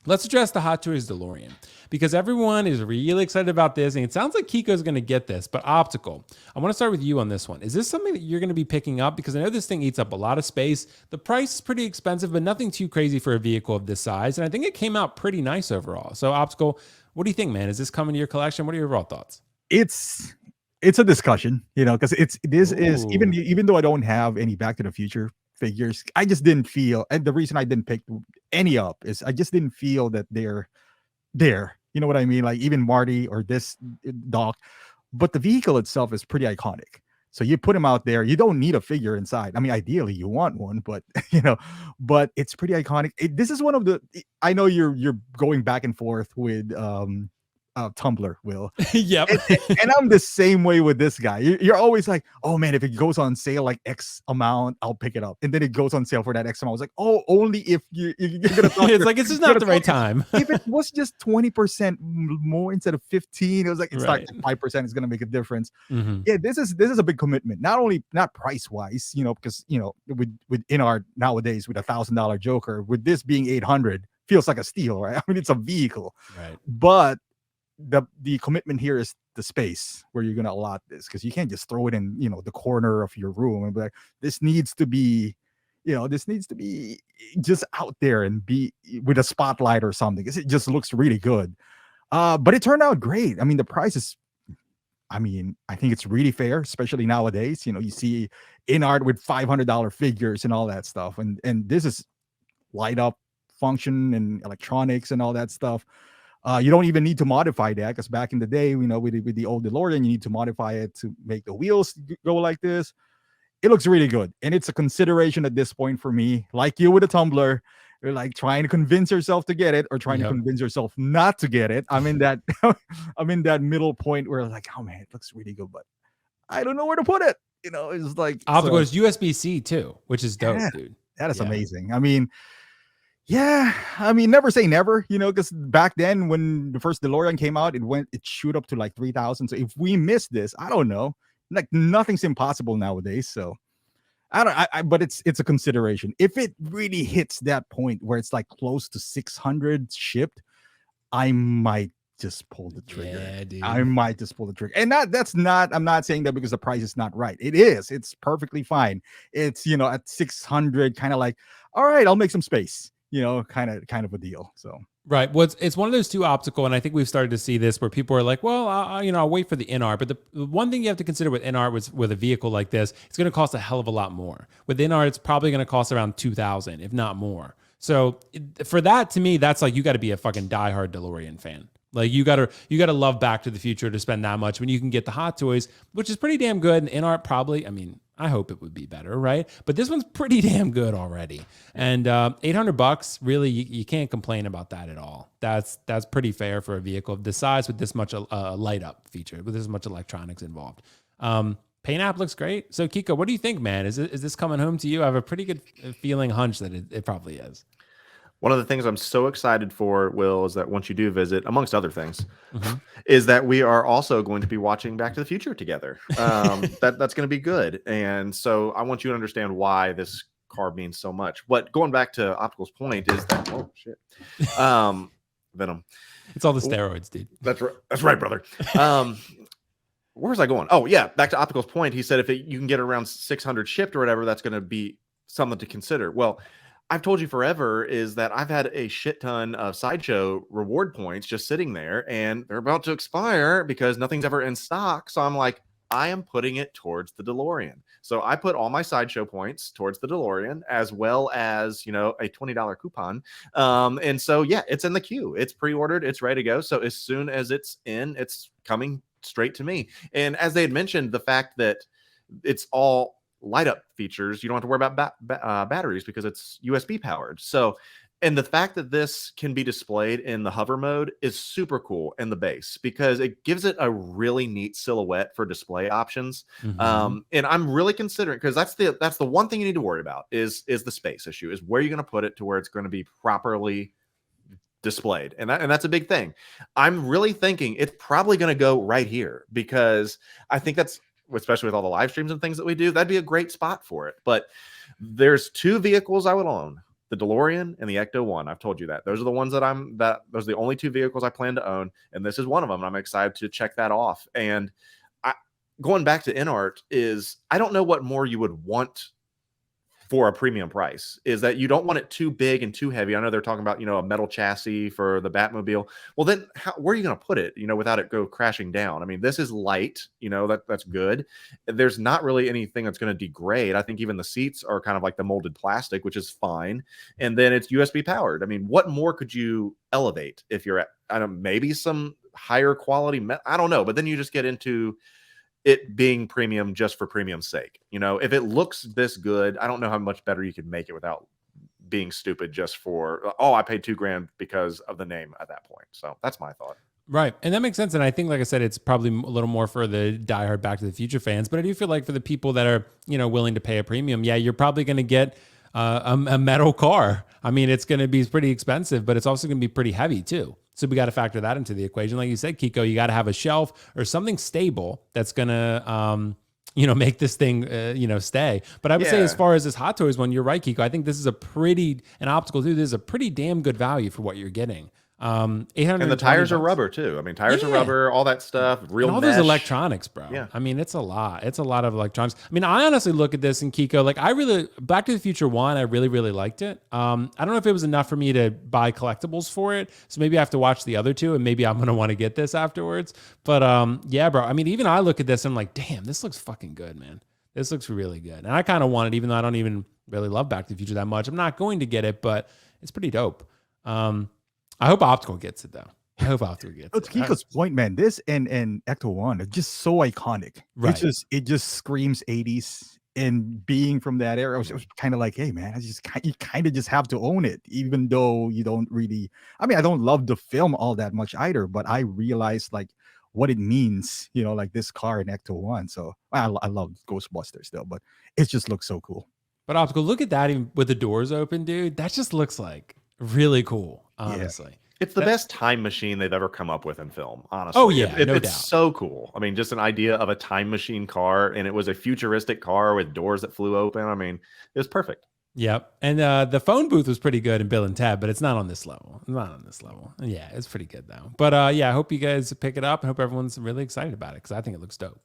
Let's address the Hot Toys DeLorean because everyone is really excited about this, and it sounds like Kiko's going to get this. But optical, I want to start with you on this one. Is this something that you're going to be picking up? Because I know this thing eats up a lot of space. The price is pretty expensive, but nothing too crazy for a vehicle of this size. And I think it came out pretty nice overall. So optical, what do you think, man? Is this coming to your collection? What are your overall thoughts? It's it's a discussion, because this is Ooh, even though I don't have any Back to the Future figures, I just didn't feel, and the reason I didn't pick any up is I just didn't feel that they're there. You know what I mean? Like even Marty or this Doc, but the vehicle itself is pretty iconic. So you put him out there, you don't need a figure inside. I mean, ideally you want one, but but it's pretty iconic. This is one of the. I know you're going back and forth with Tumblr, Will, yep. and I'm the same way with this guy. You're always like, oh man, if it goes on sale like X amount, I'll pick it up. And then it goes on sale for that X amount. I was like, oh, only if you're gonna talk. It's like, it's just not the right time. If it was just 20% more instead of 15, it was like it's Right. like 5% is gonna make a difference. Mm-hmm. Yeah, this is a big commitment. Not price wise, because with in art nowadays with $1,000 Joker, with this being 800, feels like a steal, right? I mean, it's a vehicle, Right. but the commitment here is the space where you're going to allot this, because you can't just throw it in the corner of your room and be like, this needs to be just out there and be with a spotlight or something, because it just looks really good. But it turned out great. I mean, the price is, I mean, I think it's really fair, especially nowadays. You see in art with $500 figures and all that stuff, and this is light up function and electronics and all that stuff. You don't even need to modify that, because back in the day, with the old DeLorean, you need to modify it to make the wheels go like this. It looks really good, and it's a consideration at this point for me. Like you with a Tumblr, you're like trying to convince yourself to get it or trying to Yep. convince yourself not to get it. I'm in that I'm in that middle point where like, oh man, it looks really good, but I don't know where to put it. It's like, Optical so is USB-C too, which is yeah, dope, dude. that is Yeah. amazing. I mean, yeah, I mean, never say never, because back then when the first DeLorean came out, it shoot up to like 3,000. So if we miss this, I don't know, like nothing's impossible nowadays. So I don't, but it's a consideration. If it really hits that point where it's like close to 600 shipped, I might just pull the trigger. Yeah, I dude. might just pull the trigger. And I'm not saying that because the price is not right. It's perfectly fine. It's, at 600, kind of like, all right, I'll make some space, kind of a deal. So Right. Well, it's one of those two optical, and I think we've started to see this where people are like, "Well, I'll wait for the NR." But the one thing you have to consider with NR was with a vehicle like this, it's going to cost a hell of a lot more. With NR, it's probably going to cost around 2,000, if not more. So for that, to me, that's like you got to be a fucking diehard DeLorean fan. Like you gotta love Back to the Future to spend that much when you can get the Hot Toys, which is pretty damn good. And NR probably, I mean, I hope it would be better, right? But this one's pretty damn good already. And $800, really, you can't complain about that at all. That's pretty fair for a vehicle of this size with this much light up feature, with this much electronics involved. Paint app looks great. So Kiko, what do you think, man? Is this coming home to you? I have a pretty good feeling hunch that it probably is. One of the things I'm so excited for, Will, is that once you do visit, amongst other things, Mhm. is that we are also going to be watching Back to the Future together. That's going to be good. And so I want you to understand why this car means so much. But going back to Optical's point is that, oh, shit. Venom. It's all the steroids, dude. That's right. That's right, brother. Where was I going? Oh, yeah. Back to Optical's point. He said you can get around 600 shipped or whatever, that's going to be something to consider. Well, I've told you forever is that I've had a shit ton of Sideshow reward points just sitting there, and they're about to expire because nothing's ever in stock. So I'm like, I am putting it towards the DeLorean. So I put all my Sideshow points towards the DeLorean, as well as, a $20 coupon. And so, yeah, it's in the queue. It's pre-ordered. It's ready to go. So as soon as it's in, it's coming straight to me. And as they had mentioned, the fact that it's all light up features, you don't have to worry about batteries because it's USB powered. So, and the fact that this can be displayed in the hover mode is super cool in the base because it gives it a really neat silhouette for display options. Mhm. And I'm really considering, because that's the one thing you need to worry about is the space issue, is where you're going to put it to where it's going to be properly displayed. And that's a big thing. I'm really thinking it's probably going to go right here because I think that's, especially with all the live streams and things that we do, that'd be a great spot for it. But there's two vehicles I would own the DeLorean and the Ecto One. I've told you that. Those are the ones that those are the only two vehicles I plan to own, and this is one of them. I'm excited to check that off. And going back to InArt is, I don't know what more you would want for a premium price. Is that you don't want it too big and too heavy. I know they're talking about, a metal chassis for the Batmobile. Well, then where are you going to put it, without it go crashing down? I mean, this is light, that's good. There's not really anything that's going to degrade. I think even the seats are kind of like the molded plastic, which is fine. And then it's USB powered. I mean, what more could you elevate if you're at, I don't know, maybe some higher quality, I don't know. But then you just get into it being premium just for premium's sake. If it looks this good, I don't know how much better you could make it without being stupid just for, I paid $2,000 because of the name at that point. So that's my thought. Right. And that makes sense. And I think, like I said, it's probably a little more for the diehard Back to the Future fans, but I do feel like for the people that are, willing to pay a premium, yeah, you're probably going to get a metal car. I mean, it's going to be pretty expensive, but it's also going to be pretty heavy too. So we got to factor that into the equation. Like you said, Kiko, you got to have a shelf or something stable that's going to, make this thing, stay. But I would say, as far as this Hot Toys one, you're right, Kiko. I think this is an optical too. This is a pretty damn good value for what you're getting. And the tires are rubber too. I mean, tires are rubber, all that stuff, real and all mesh. those electronics, bro. Yeah. I mean, it's a lot. It's a lot of electronics. I mean, I honestly look at this and Kiko, like Back to the Future 1, I really, really liked it. I don't know if it was enough for me to buy collectibles for it. So maybe I have to watch the other two and maybe I'm going to want to get this afterwards. But yeah, bro. I mean, even I look at this and I'm like, damn, this looks fucking good, man. This looks really good. And I kind of want it, even though I don't even really love Back to the Future that much. I'm not going to get it, but it's pretty dope. I hope Optical gets it though. I hope Optical gets it. To Kiko's point, man, this and Ecto One are just so iconic. Right. It just screams 80s. And being from that era, it was kind of like, hey man, you kind of just have to own it, even though you don't really. I mean, I don't love the film all that much either, but I realized like what it means, like this car in Ecto One. So I love Ghostbusters still, but it just looks so cool. But Optical, look at that, even with the doors open, dude. That just looks like really cool, honestly. Yeah. It's the best time machine they've ever come up with in film, honestly. Oh, yeah, no it's doubt. So cool. I mean, just an idea of a time machine car, and it was a futuristic car with doors that flew open. I mean, it was perfect. Yep. And the phone booth was pretty good in Bill and Ted, but it's not on this level. Yeah, it's pretty good, though. But yeah, I hope you guys pick it up. I hope everyone's really excited about it because I think it looks dope.